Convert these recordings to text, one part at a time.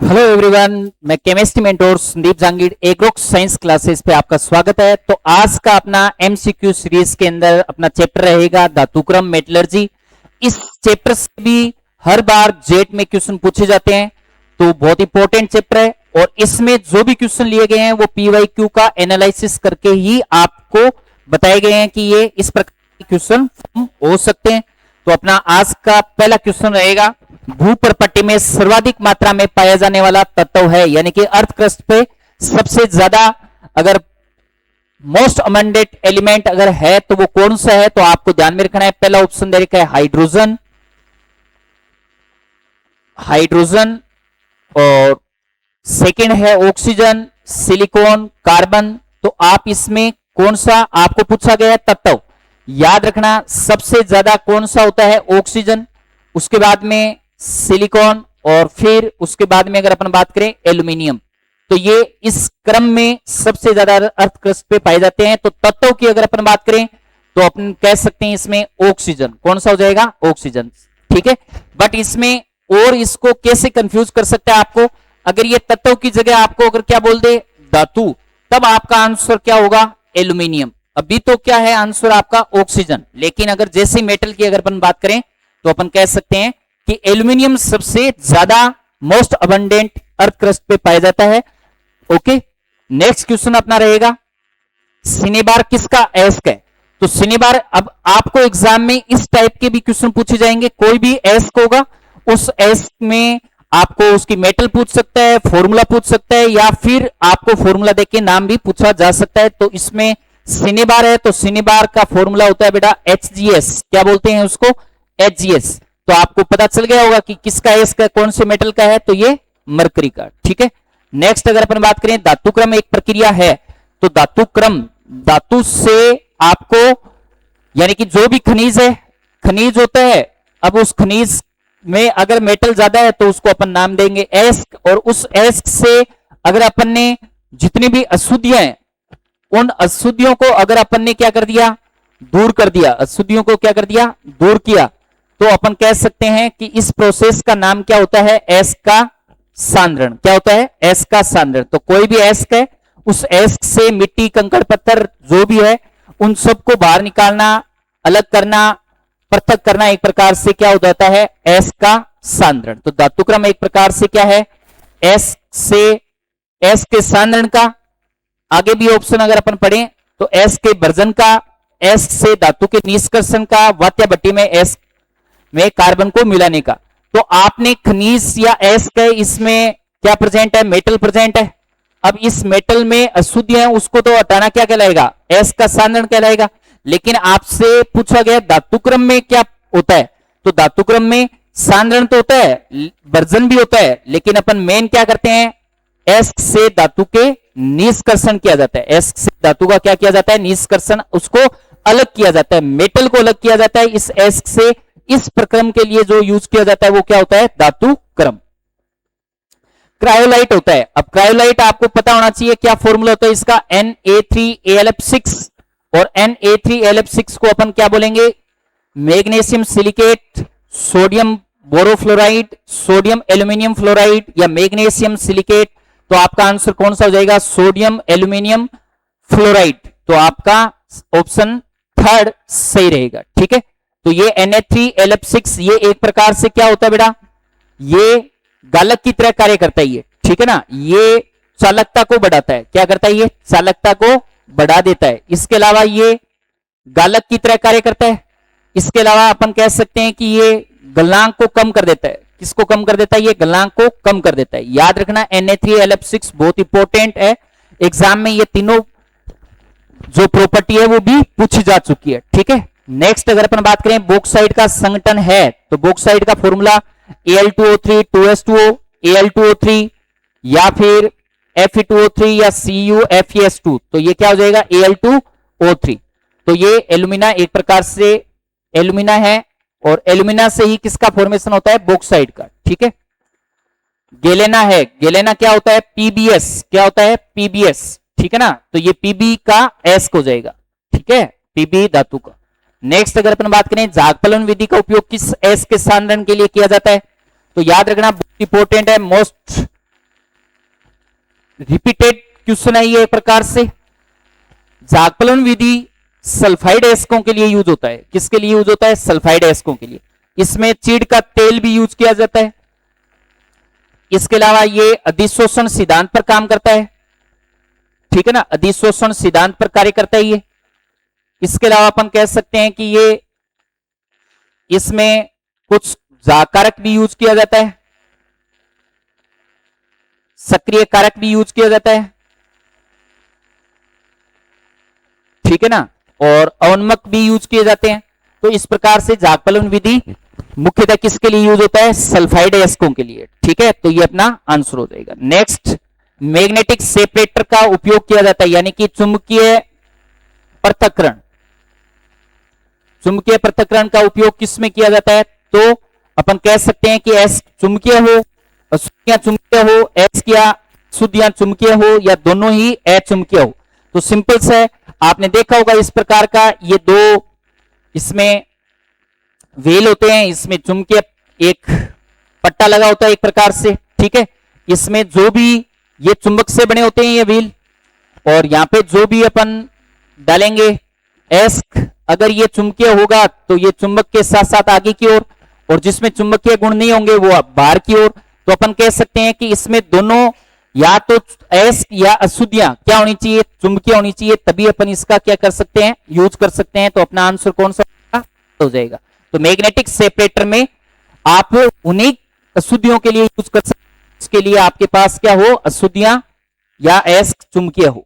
Hello everyone, मैं chemistry mentor Sandeep Jangir एग्रोक science classes पे आपका स्वागत है। तो आज का अपना एमसीक्यू सीरीज के अंदर अपना चैप्टर रहेगा धातुक्रम मेटलर्जी। इस चैप्टर से भी हर बार जेट में क्वेश्चन पूछे जाते हैं, तो बहुत इंपॉर्टेंट चैप्टर है। और इसमें जो भी क्वेश्चन लिए गए हैं वो पीवाईक्यू का एनालिसिस करके ही आपको बताए गए हैं कि ये इस प्रकार के क्वेश्चन हो सकते हैं। तो अपना आज का पहला क्वेश्चन रहेगा, भूप्रपट्टी में सर्वाधिक मात्रा में पाया जाने वाला तत्व है, यानी कि अर्थ क्रस्ट पे सबसे ज्यादा अगर मोस्ट अबंडेंट एलिमेंट अगर है तो वो कौन सा है, तो आपको ध्यान में रखना है। पहला ऑप्शन दे रखा है हाइड्रोजन, हाइड्रोजन, और सेकंड है ऑक्सीजन, सिलिकॉन, कार्बन। तो आप इसमें कौन सा आपको पूछा गया है तत्व, याद रखना सबसे ज्यादा कौन सा होता है, ऑक्सीजन, उसके बाद में सिलिकॉन, और फिर उसके बाद में अगर अपन बात करें एल्यूमिनियम। तो ये इस क्रम में सबसे ज्यादा अर्थ क्रस्ट पे पाए जाते हैं। तो तत्व की अगर अपन बात करें तो अपन कह सकते हैं इसमें ऑक्सीजन, कौन सा हो जाएगा, ऑक्सीजन, ठीक है। बट इसमें और इसको कैसे कंफ्यूज कर सकते हैं आपको, अगर ये तत्व की जगह आपको अगर क्या बोल दे धातु, तब आपका आंसर क्या होगा, एल्यूमिनियम। अभी तो क्या है आंसर आपका ऑक्सीजन, लेकिन अगर जैसे मेटल की अगर अपन बात करें तो अपन कह सकते हैं कि एल्यूमिनियम सबसे ज्यादा मोस्ट अबंडेंट अर्थ क्रस्ट पे पाया जाता है। ओके, नेक्स्ट क्वेश्चन अपना रहेगा, सिनेबार किसका एस्क है। तो सिनेबार, अब आपको एग्जाम में इस टाइप के भी क्वेश्चन पूछे जाएंगे। कोई भी एस्क होगा, उस एस्क में आपको उसकी मेटल पूछ सकता है, फॉर्मूला पूछ सकता है, या फिर आपको फॉर्मूला देके नाम भी पूछा जा सकता है। तो इसमें सिनेबार है तो सिनेबार का फॉर्मूला होता है बेटा HGS, क्या बोलते हैं उसको, HGS। तो आपको पता चल गया होगा कि किसका एस का, कौन से मेटल का है, तो ये मरकरी का, ठीक है। नेक्स्ट अगर अपन बात करें, धातुक्रम एक प्रक्रिया है। तो धातुक्रम, धातु से आपको यानी कि जो भी खनिज है, खनिज होता है, अब उस खनिज में अगर मेटल ज्यादा है तो उसको अपन नाम देंगे एस्क, और उस एस्क से अगर अपन ने जितनी भी अशुद्धियां हैं, उन अशुद्धियों को अगर अपन ने क्या कर दिया, दूर कर दिया, अशुद्धियों को क्या कर दिया, दूर किया, तो अपन कह सकते हैं कि इस प्रोसेस का नाम क्या होता है, एस्क का सांद्रण। क्या होता है, एस्क का सांद्रण। तो कोई भी एस्क है, उस एस्क से मिट्टी, कंकड़, पत्थर जो भी है, उन सबको बाहर निकालना, अलग करना, पृथक करना, एक प्रकार से क्या हो जाता है, एस्क का सांद्रण। तो धातुक्रम एक प्रकार से क्या है, एस्क से, एस्क के सांद्रण का। आगे भी ऑप्शन अगर अपन पढ़ें तो एस्क के वर्जन का, एस्क से धातु के निष्कर्षण का, वात्या भट्टी में एस्क में कार्बन को मिलाने का। तो आपने खनिज या एस्क है, इसमें क्या प्रेजेंट है, मेटल प्रेजेंट है। अब इस मेटल में अशुद्धियां हैं, उसको तो हटाना क्या कहलाएगा, एस्क का सांद्रण कहलाएगा। लेकिन आपसे पूछा गया धातुक्रम में क्या होता है, तो धातुक्रम में सांद्रण तो होता है, वर्जन भी होता है, लेकिन अपन मेन क्या करते हैं, एस्क से धातु के निष्कर्षण किया जाता है। एस्क से धातु का क्या किया जाता है, निष्कर्षण, उसको अलग किया जाता है, मेटल को अलग किया जाता है। इस एस्क से इस प्रक्रम के लिए जो यूज किया जाता है वो क्या होता है, धातुक्रम। क्रायोलाइट होता है। अब क्रायोलाइट आपको पता होना चाहिए क्या फॉर्मूला होता है इसका, Na3AlF6, और Na3AlF6 को अपन क्या बोलेंगे, magnesium silicate, sodium borofluoride, sodium aluminium fluoride, या मैग्नीशियम सिलिकेट। तो आपका आंसर कौन सा हो जाएगा, सोडियम एल्यूमिनियम फ्लोराइड। तो आपका ऑप्शन थर्ड सही रहेगा, ठीक है। तो ये Na3AlF6 ये एक प्रकार से क्या होता है बेटा, ये गालक की तरह कार्य करता है ये, ठीक है ना। ये चालकता को बढ़ाता है, क्या करता है, ये चालकता को बढ़ा देता है। इसके अलावा ये गालक की तरह कार्य करता है। इसके अलावा अपन कह सकते हैं कि ये गलनांक को कम कर देता है। किसको कम कर देता है, ये गलनांक को कम कर देता है। याद रखना Na3AlF6 बहुत इंपॉर्टेंट है, एग्जाम में ये तीनों जो प्रॉपर्टी है वो भी पूछी जा चुकी है, ठीक है। नेक्स्ट अगर अपन बात करें, बॉक्साइट का संगठन है, तो बॉक्साइट का फॉर्मूला Al2O3 2s2O, Al2O3, या फिर Fe2O3, या CuFeS2। तो ये क्या हो जाएगा, Al2O3। तो ये एल्यूमिना एक प्रकार से एल्यूमिना है, और एल्यूमिना से ही किसका फॉर्मेशन होता है, बॉक्साइट का, ठीक है। गेलेना है, गेलेना क्या होता है, PbS, क्या होता है, PbS, ठीक है ना। तो ये Pb का एस्क हो जाएगा, ठीक है, Pb धातु का। नेक्स्ट अगर अपन बात करें, जागफलन विधि का उपयोग किस एस के सांद्रण के लिए किया जाता है, तो याद रखना बहुत इंपॉर्टेंट है, मोस्ट रिपीटेड क्वेश्चन है ये एक प्रकार से। जागफलन विधि सल्फाइड एस्कों के लिए यूज होता है। किसके लिए यूज होता है? सल्फाइड एस्कों के लिए। इसमें चीड़ का तेल भी यूज किया जाता है। इसके अलावा ये अधिशोषण सिद्धांत पर काम करता है, ठीक है ना, अधिशोषण सिद्धांत पर कार्य करता है ये। इसके अलावा अपन कह सकते हैं कि ये इसमें कुछ जाकारक भी यूज किया जाता है, सक्रिय कारक भी यूज किया जाता है, ठीक है ना, और अवनमक भी यूज किए जाते हैं। तो इस प्रकार से जागफलन विधि मुख्यतः किसके लिए यूज होता है? सल्फाइड एस्कों के लिए, ठीक है। तो ये अपना आंसर हो जाएगा। नेक्स्ट, मैग्नेटिक सेपरेटर का उपयोग किया जाता है, यानी कि चुंबकीय पृथक्करण। चुंबकीय पृथक्करण का उपयोग किसमें किया जाता है? तो अपन कह सकते हैं कि एस चुंबकीय हो, अशुद्धियां चुंबकीय हो, एस क्या शुद्धियां चुंबकीय हो, या दोनों ही अचुंबकीय हो। तो सिंपल से आपने देखा होगा इस प्रकार का ये दो इसमें वेल होते हैं, इसमें चुंबकीय एक पट्टा लगा होता है एक प्रकार से, ठीक है। इसमें जो भी ये चुंबक से बने होते हैं ये व्हील, और यहां पे जो भी अपन डालेंगे एस्क, अगर ये चुंबकीय होगा तो ये चुंबक के साथ साथ आगे की ओर, और जिसमें चुंबकीय गुण नहीं होंगे वो बाहर की ओर। तो अपन कह सकते हैं कि इसमें दोनों या तो एस्क या अशुद्धियां क्या होनी चाहिए? चुंबकीय होनी चाहिए, तभी अपन इसका क्या कर सकते हैं? यूज कर सकते हैं। तो अपना आंसर कौन सा हो जाएगा? तो मैग्नेटिक सेपरेटर में आप उन्हीं अशुद्धियों के लिए यूज कर सकते हैं इसके लिए आपके पास क्या हो? अशुद्धियां या एस्क चुंबकीय हो।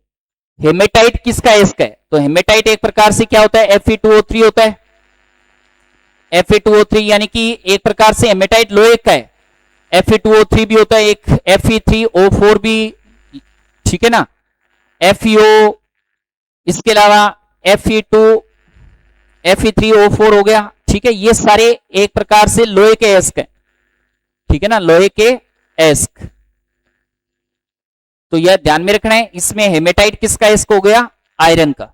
हेमेटाइट किसका एस्क है? तो हेमेटाइट एक प्रकार से क्या होता है? Fe2O3 होता है। Fe2O3 यानी कि एक प्रकार से हेमेटाइट लोहे का है। Fe2O3 भी होता है, एक Fe3O4 भी, ठीक है ना, FeO, इसके अलावा Fe3O4 हो गया, ठीक है। ये सारे एक प्रकार से लोहे के एस्क है, ठीक है ना, लोहे के एस्क। तो यह ध्यान में रखना है। इसमें हेमेटाइट किसका एस्क हो गया? आयरन का।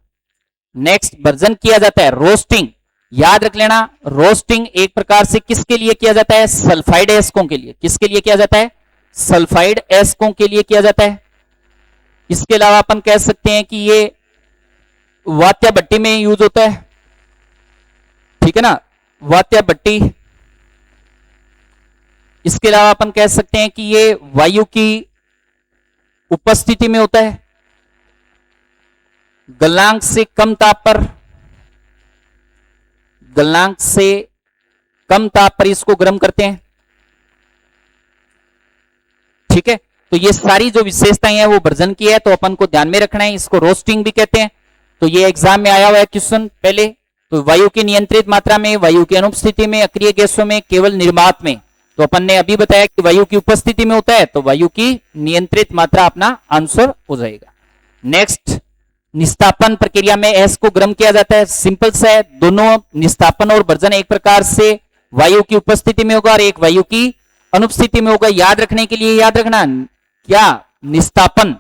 नेक्स्ट, वर्जन किया जाता है रोस्टिंग। याद रख लेना, रोस्टिंग एक प्रकार से किसके लिए किया जाता है? सल्फाइड एस्कों के लिए। किसके लिए किया जाता है? सल्फाइड एस्कों के लिए किया जाता है। इसके अलावा अपन कह सकते हैं कि ये वात्या भट्टी में यूज होता है, ठीक है ना, वात्या भट्टी। इसके अलावा अपन कह सकते हैं कि ये वायु की उपस्थिति में होता है। गलनांक से कम ताप पर, गलनांक से कम ताप पर इसको गर्म करते हैं, ठीक है। तो ये सारी जो विशेषताएं हैं वो वर्जन की है, तो अपन को ध्यान में रखना है। इसको रोस्टिंग भी कहते हैं। तो ये एग्जाम में आया हुआ है क्वेश्चन पहले। तो वायु की नियंत्रित मात्रा में, वायु की अनुपस्थिति में, अक्रिय गैसों में, केवल निर्वात में। तो अपन ने अभी बताया कि वायु की उपस्थिति में होता है, तो वायु की नियंत्रित मात्रा अपना आंसर हो जाएगा। नेक्स्ट, निस्तापन प्रक्रिया में एस को गर्म किया जाता है। सिंपल सा है, दोनों निस्तापन और वर्जन एक प्रकार से वायु की उपस्थिति में होगा और एक वायु की अनुपस्थिति में होगा। याद रखने के लिए याद रखना, क्या निस्तापन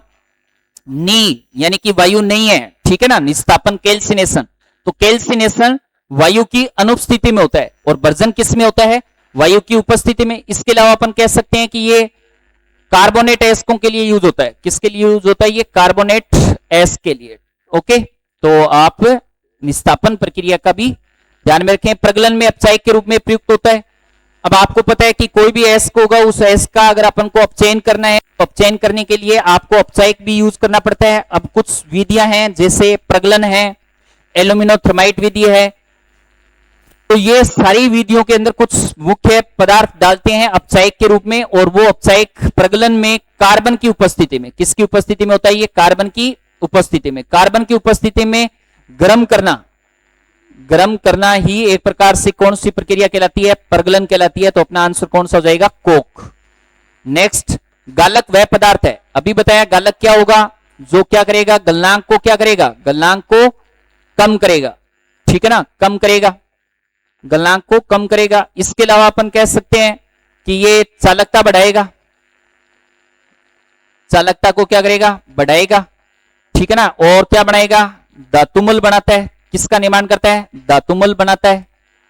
नी यानी कि वायु नहीं है, ठीक है ना। निस्तापन कैल्सिनेशन, तो कैल्सिनेशन वायु की अनुपस्थिति में होता है और वर्जन किस में होता है? वायु की उपस्थिति में। इसके अलावा अपन कह सकते हैं कि ये कार्बोनेट एस्कों के लिए यूज होता है। किसके लिए यूज होता है? ये कार्बोनेट एस्क के लिए। ओके, तो आप निस्तापन प्रक्रिया का भी ध्यान में रखें। प्रगलन में अपचायक के रूप में प्रयुक्त होता है। अब आपको पता है कि कोई भी एस्क होगा, उस एस्क का अगर अपन को अपचयन करना है, तो अपचयन करने के लिए आपको अपचायक भी यूज करना पड़ता है। अब कुछ विधियां हैं, जैसे प्रगलन है, एल्यूमिनोथर्माइट विधि है। तो ये सारी विधियों के अंदर कुछ मुख्य पदार्थ डालते हैं अपचायक के रूप में, और वो अपचायक प्रगलन में कार्बन की उपस्थिति में, किसकी उपस्थिति में होता है? ये कार्बन की उपस्थिति में। कार्बन की उपस्थिति में गर्म करना ही एक प्रकार से कौन सी प्रक्रिया कहलाती है? प्रगलन कहलाती है। तो अपना आंसर कौन सा हो जाएगा? कोक। नेक्स्ट, गालक वह पदार्थ है, अभी बताया गालक क्या होगा? जो क्या करेगा? गलनांक को क्या करेगा? गलनांक को कम करेगा, ठीक है ना, कम करेगा, गलनांक को कम करेगा। इसके अलावा अपन कह सकते हैं कि ये चालकता बढ़ाएगा, चालकता को क्या करेगा? बढ़ाएगा, ठीक है ना। और क्या बनाएगा? धातुमल बनाता है। किसका निर्माण करता है? धातुमल बनाता है।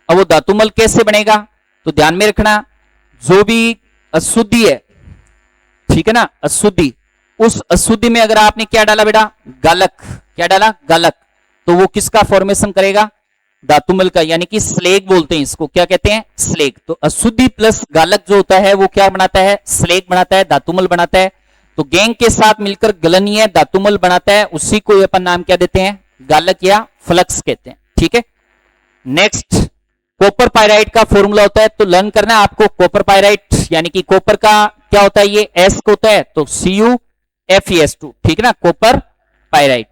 अब वो धातुमल कैसे बनेगा? तो ध्यान में रखना, जो भी अशुद्धि है, ठीक है ना, अशुद्धि, उस अशुद्धि में अगर आपने क्या डाला बेटा, गालक, क्या डाला, गालक, तो वो किसका फॉर्मेशन करेगा, धातुमल का, यानी कि स्लेग बोलते हैं इसको, क्या कहते हैं, स्लेग। तो अशुद्धि प्लस गालक जो होता है वो क्या बनाता है, स्लेग बनाता है, धातुमल बनाता है। तो गैंग के साथ मिलकर गलनीय धातुमल बनाता है, उसी को अपन नाम क्या देते हैं, गालक या फ्लक्स कहते हैं। ठीक है, नेक्स्ट कॉपर पायराइट का फॉर्मूला होता है, तो लर्न करना है आपको। कॉपर पायराइट यानी कि कॉपर का क्या होता है, ये एस होता है, तो CuFeS2, ठीक है ना, कॉपर पायराइट।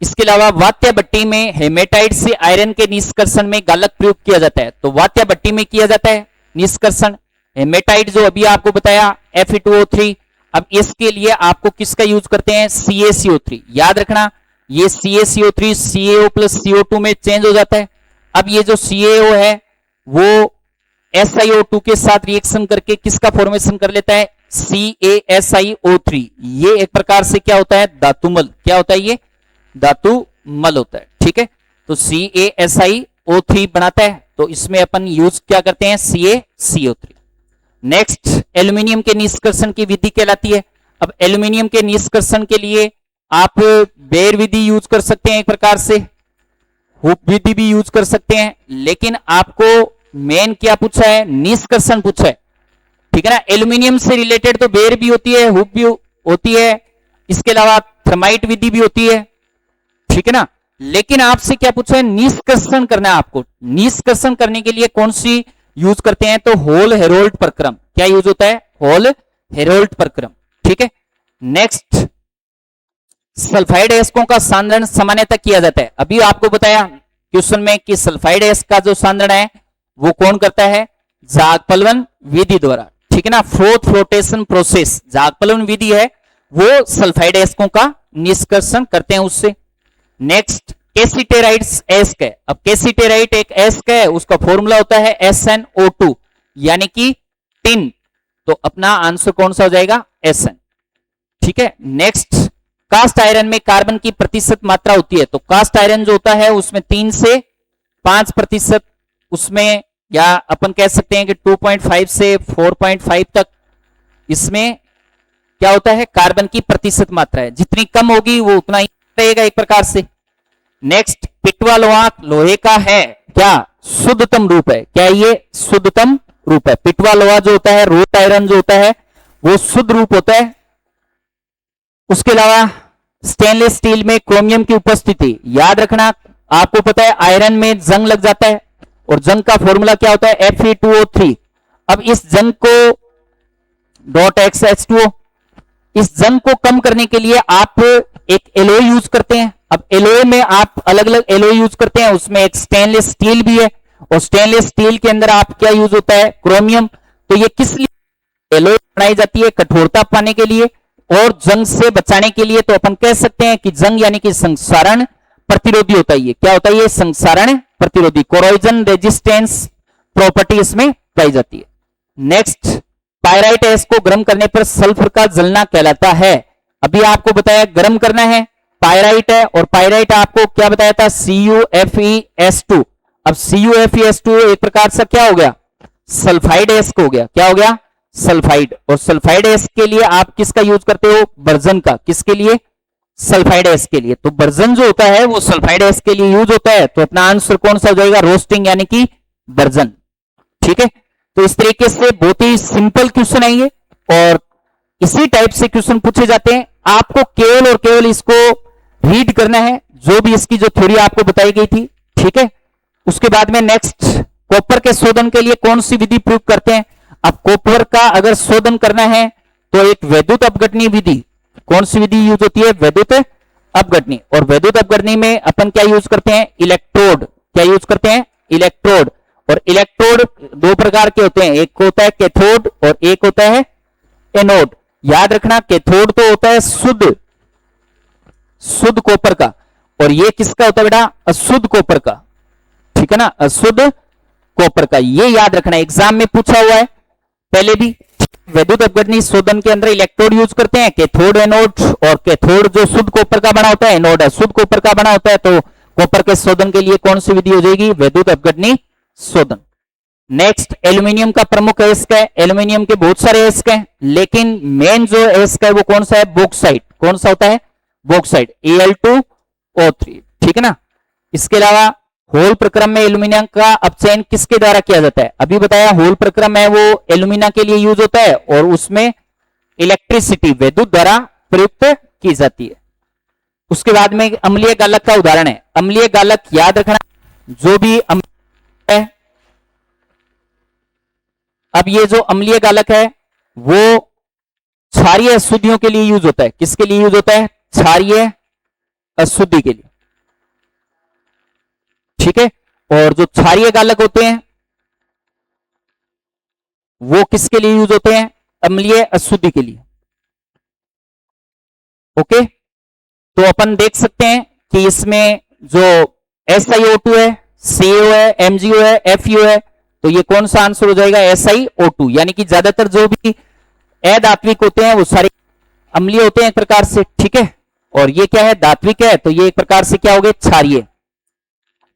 इसके अलावा वात्या भट्टी में हेमेटाइट से आयरन के निष्कर्षण में गालक प्रयोग किया जाता है, तो वात्या भट्टी में किया जाता है निष्कर्षण। हेमेटाइट जो अभी आपको बताया Fe2O3, अब इसके लिए आपको किसका यूज करते हैं, CaCO3। याद रखना ये CaCO3 CaO प्लस CO2 में चेंज हो जाता है। अब ये जो CaO है वो SiO2 के साथ रिएक्शन करके किसका फॉर्मेशन कर लेता है, CaSiO3। ये एक प्रकार से क्या होता है, धातुमल, क्या होता है, ये धातुमल होता है। ठीक है, तो CaSiO3 बनाता है, तो इसमें अपन यूज क्या करते हैं, CaCO3। नेक्स्ट एल्यूमिनियम के निष्कर्षण की विधि कहलाती है। अब एल्यूमिनियम के निष्कर्षण के लिए आप बेर विधि यूज कर सकते हैं, एक प्रकार से हुक विधि भी यूज कर सकते हैं, लेकिन आपको मेन क्या पूछा है, निष्कर्षण पूछा है। ठीक है ना, एल्यूमिनियम से रिलेटेड तो बेर भी होती है, हुक भी होती है, इसके अलावा थर्माइट विधि भी होती है। ठीक है ना, लेकिन आपसे क्या पूछा है, निष्कर्षण करना है आपको। निष्कर्षण करने के लिए कौन सी यूज करते हैं, तो होल हेरोल्ड प्रक्रम। क्या यूज होता है, होल हेरोल्ड प्रक्रम। ठीक है, नेक्स्ट सल्फाइड एस्कों का सांद्रण सामान्यतः किया जाता है। अभी आपको बताया क्वेश्चन में कि सल्फाइड एस्क का जो सांद्रण है वो कौन करता है, जागपलवन विधि द्वारा। ठीक है ना, फोर्थ फ्लोटेशन प्रोसेस, जागपलवन विधि है वो सल्फाइड एस्कों का निष्कर्षण करते हैं उससे। नेक्स्ट कैसिटेराइड्स एस्क है। अब कैसिटेराइट एक एस्क है, उसका फॉर्मूला होता है SnO2 यानी कि टिन, तो अपना आंसर कौन सा हो जाएगा, Sn। ठीक है, नेक्स्ट कास्ट आयरन में कार्बन की प्रतिशत मात्रा होती है, तो कास्ट आयरन जो होता है उसमें 3 से 5% उसमें, या अपन कह सकते हैं कि 2.5 से 4.5 तक इसमें क्या होता है, कार्बन की प्रतिशत मात्रा है। जितनी कम होगी वो उतना ही रहेगा एक प्रकार से। नेक्स्ट पिटवा लोहा लोहे का है क्या, शुद्धतम रूप है। क्या ये शुद्धतम रूप है, पिटवा लोहा जो होता है, रोट आयरन जो होता है वो शुद्ध रूप होता है। उसके अलावा स्टेनलेस स्टील में क्रोमियम की उपस्थिति, याद रखना आपको पता है आयरन में जंग लग जाता है, और जंग का फॉर्मूला क्या होता है, Fe2O3। अब इस जंग को .XH2O, इस जंग को कम करने के लिए आप एक एलॉय यूज करते हैं। अब एलॉय में आप अलग अलग एलॉय यूज करते हैं, उसमें एक स्टेनलेस स्टील भी है, और स्टेनलेस स्टील के अंदर आप क्या यूज होता है, क्रोमियम। तो ये किस लिए एलॉय बनाई जाती है, कठोरता पाने के लिए और जंग से बचाने के लिए। तो अपन कह सकते हैं कि जंग यानी कि संक्षारण प्रतिरोधी होता है। ये क्या होता है, ये संक्षारण प्रतिरोधी, कोरोजन रेजिस्टेंस प्रॉपर्टी इसमें पाई जाती है। नेक्स्ट पायराइट एस को गर्म करने पर सल्फर का जलना कहलाता है। अभी आपको बताया गर्म करना है, पायराइट है, और पायराइट आपको क्या बताया था, CuFeS2। अब CuFeS2 एक प्रकार से क्या हो गया, सल्फाइड एस हो गया। क्या हो गया, सल्फाइड। और सल्फाइड एस के लिए आप किसका यूज करते हो, बर्जन का। किसके लिए, सल्फाइड एस के लिए। तो बर्जन जो होता है वो सल्फाइड एस के लिए यूज होता है, तो अपना आंसर कौन सा हो जाएगा, रोस्टिंग यानी कि बर्जन। ठीक है, तो इस तरीके से बहुत ही सिंपल क्वेश्चन है ये, और इसी टाइप से क्वेश्चन पूछे जाते हैं। आपको केवल और केवल इसको रीड करना है, जो भी इसकी जो थ्योरी आपको बताई गई थी। ठीक है, उसके बाद में नेक्स्ट कॉपर के शोधन के लिए कौन सी विधि प्रयोग करते हैं। अब कॉपर का अगर शोधन करना है तो एक वैद्युत अपघटनी विधि, कौन सी विधि यूज होती है, वैद्युत अपघटनी। और वैद्युत अपघटनी में अपन क्या यूज करते हैं, इलेक्ट्रोड। क्या यूज करते हैं, इलेक्ट्रोड। और इलेक्ट्रोड दो प्रकार के होते हैं, एक होता है कैथोड और एक होता है एनोड। याद रखना कैथोड तो होता है शुद्ध कॉपर का, और ये किसका होता है बेटा, अशुद्ध कॉपर का। ठीक है ना, अशुद्ध कॉपर का, ये याद रखना, एग्जाम में पूछा हुआ है पहले भी। वैद्युत अपघटनी शोधन के अंदर इलेक्ट्रोड यूज करते हैं, कैथोड एनोड। और कैथोड जो शुद्ध कॉपर का बना होता है, एनोड अशुद्ध कॉपर का बना होता है। तो कॉपर के शोधन के लिए कौन सी विधि हो जाएगी, वैद्युत अपघटनी शोधन। नेक्स्ट एल्यूमिनियम का प्रमुख अयस्क है, एल्यूमिनियम के बहुत सारे अयस्क हैं, लेकिन मेन जो अयस्क है वो कौन सा है, बॉक्साइट। कौन सा होता है, बॉक्साइट, Al2O3, ठीक है ना। इसके अलावा होल प्रक्रम में एल्यूमिनियम का अपचयन किसके द्वारा किया जाता है, अभी बताया होल प्रक्रम है वो एल्यूमिना के लिए यूज होता है और उसमें इलेक्ट्रिसिटी विद्युत द्वारा प्रयुक्त की जाती है। उसके बाद में अम्लीय गालक का उदाहरण है, अम्लीय गालक याद रखना जो भी है, अब ये जो अम्लीय गालक है वो क्षारीय अशुद्धियों के लिए यूज होता है, किसके लिए यूज होता है, क्षारीय अशुद्धि के लिए, ठीक है। और जो क्षारीय गालक होते हैं वो किसके लिए यूज होते हैं, अम्लीय अशुद्धि के लिए, ओके। तो अपन देख सकते हैं कि इसमें जो SiO2 है, CO है, MgO है, FeO है, तो ये कौन सा आंसर हो जाएगा, SiO2। यानी कि ज्यादातर जो भी अधात्विक होते हैं वो सारे अम्लीय होते हैं एक प्रकार से, ठीक है। और ये क्या है, धात्विक है, तो ये एक प्रकार से क्या हो गए, क्षारीय।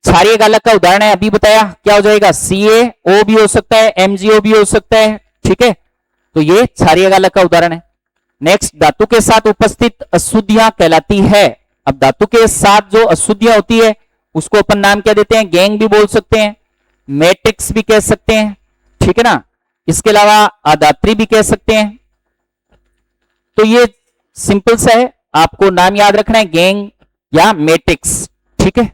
क्षारीय गालक का उदाहरण है अभी बताया, क्या हो जाएगा, CaO भी हो सकता है, MgO भी हो सकता है, ठीक है। तो ये क्षारीय गालक का उदाहरण है। नेक्स्ट, धातु के साथ उपस्थित अशुद्धियां कहलाती है। अब धातु के साथ जो अशुद्धियां होती है उसको अपन नाम क्या देते हैं, गैंग भी बोल सकते हैं, मैट्रिक्स भी कह सकते हैं, ठीक है ना। इसके अलावा अधात्री भी कह सकते हैं। तो ये सिंपल सा है, आपको नाम याद रखना है, गैंग या मैट्रिक्स, ठीक है।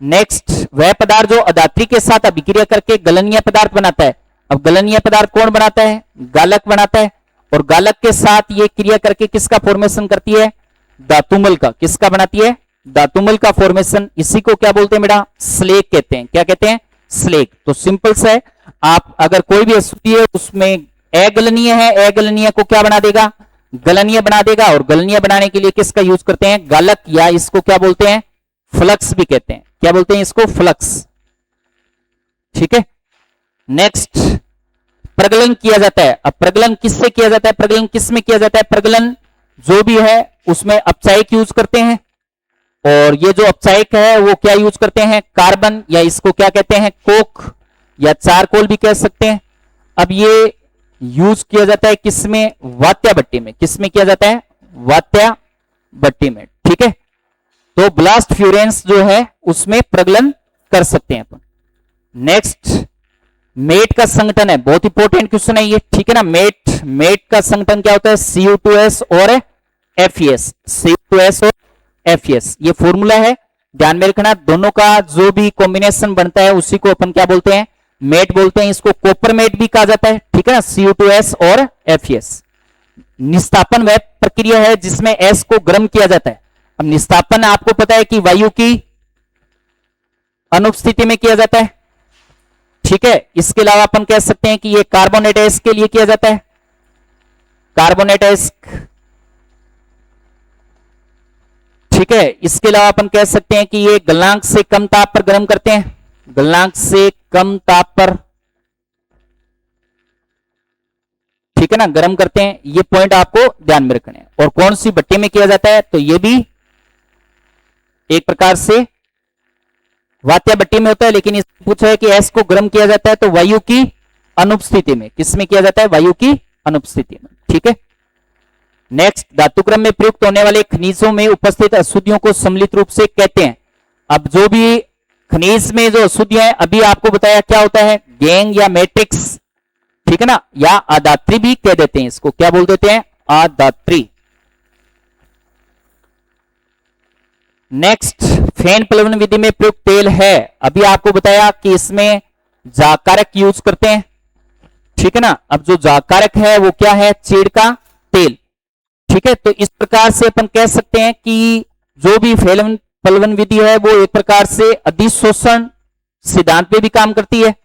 नेक्स्ट, वह पदार्थ जो अधात्री के साथ अभिक्रिया करके गलनीय पदार्थ बनाता है। अब गलनीय पदार्थ कौन बनाता है, गालक बनाता है, और गालक के साथ ये क्रिया करके किसका फॉर्मेशन करती है, धातुमल का। किसका बनाती है, धातुमल का फॉर्मेशन। इसी को क्या बोलते हैं बेटा, स्लेग कहते हैं। क्या कहते हैं, स्लेग। तो सिंपल सा है, आप अगर कोई भी अशुद्धि है उसमें अगलनीय है, अगलनीय को क्या बना देगा, गलनीय बना देगा, और गलनीय बनाने के लिए किसका यूज करते हैं, गालक, या इसको क्या बोलते हैं, फ्लक्स भी कहते हैं। क्या बोलते हैं इसको, फ्लक्स, ठीक है। नेक्स्ट, प्रगलन किया जाता है। अब प्रगलन किससे किया जाता है, प्रगलन किस में किया जाता है, प्रगलन जो भी है उसमें अपचायक यूज करते हैं, और ये जो अपचायक है वो क्या यूज करते हैं, कार्बन, या इसको क्या कहते हैं, कोक या चारकोल भी कह सकते हैं। अब ये यूज किया जाता है किसमें, वात्या भट्टी में। किसमें किया जाता है, वात्या भट्टी में, ठीक है। तो ब्लास्ट फ्यूरेंस जो है उसमें प्रगलन कर सकते हैं अपन। नेक्स्ट, मेट का संगठन है, बहुत इंपॉर्टेंट क्वेश्चन है ये, ठीक है ना। मेट का संगठन क्या होता है, Cu2S और FeS, Cu2S और FeS, ये फॉर्मूला है, ध्यान में रखना। दोनों का जो भी कॉम्बिनेशन बनता है उसी को अपन क्या बोलते हैं, मेट बोलते हैं। इसको कॉपर मेट भी कहा जाता है, ठीक है ना, Cu2S और FeS। निस्तापन वह प्रक्रिया है जिसमें S को गर्म किया जाता है। अब निस्तापन आपको पता है कि वायु की अनुपस्थिति में किया जाता है, ठीक है। इसके अलावा अपन कह सकते हैं कि ये कार्बोनेट अयस्क के लिए किया जाता है, कार्बोनेट अयस्क, ठीक है। इसके अलावा अपन कह सकते हैं कि ये गलनांक से कम ताप पर गर्म करते हैं, गलनांक से कम ताप पर, ठीक है ना, गर्म करते हैं। ये पॉइंट आपको ध्यान में रखने हैं। और कौन सी भट्टी में किया जाता है, तो ये भी एक प्रकार से वात्या भट्टी में होता है, लेकिन इस पूछा है कि एस को गर्म किया जाता है तो वायु की अनुपस्थिति में। किसमें किया जाता है, वायु की अनुपस्थिति में, ठीक है। नेक्स्ट, धातुक्रम में प्रयुक्त होने वाले खनिजों में उपस्थित अशुद्धियों को सम्मिलित रूप से कहते हैं। अब जो भी खनिज में जो अशुद्धियां हैं अभी आपको बताया क्या होता है, गैंग या मैट्रिक्स, ठीक है ना, या अधात्री भी कह देते हैं। इसको क्या बोल देते हैं, अधात्री। नेक्स्ट, फेन प्लवन विधि में प्रयुक्त तेल है। अभी आपको बताया कि इसमें जाकारक यूज करते हैं, ठीक है ना। अब जो जाकारक है वो क्या है, चीड़ का तेल, ठीक है। तो इस प्रकार से अपन कह सकते हैं कि जो भी फेन प्लवन विधि है वो एक प्रकार से अधिशोषण सिद्धांत पे भी काम करती है,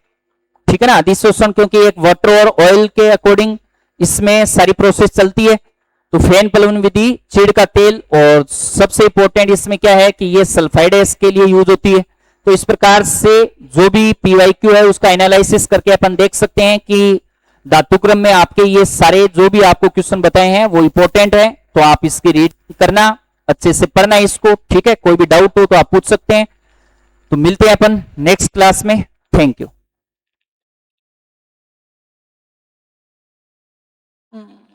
ठीक है ना। अधिशोषण क्योंकि एक वाटर और ऑयल के अकॉर्डिंग इसमें सारी प्रोसेस चलती है। तो फेन प्लवन विधि, चीड़ का तेल, और सबसे इंपॉर्टेंट इसमें क्या है कि ये सल्फाइड के लिए यूज होती है। तो इस प्रकार से जो भी PYQ है उसका एनालिसिस करके अपन देख सकते हैं कि धातुक्रम में आपके ये सारे जो भी आपको क्वेश्चन बताए हैं वो इंपॉर्टेंट है। तो आप इसकी रीड करना, अच्छे से पढ़ना इसको, ठीक है। कोई भी डाउट हो तो आप पूछ सकते हैं। तो मिलते हैं अपन नेक्स्ट क्लास में। Thank you. हम्म,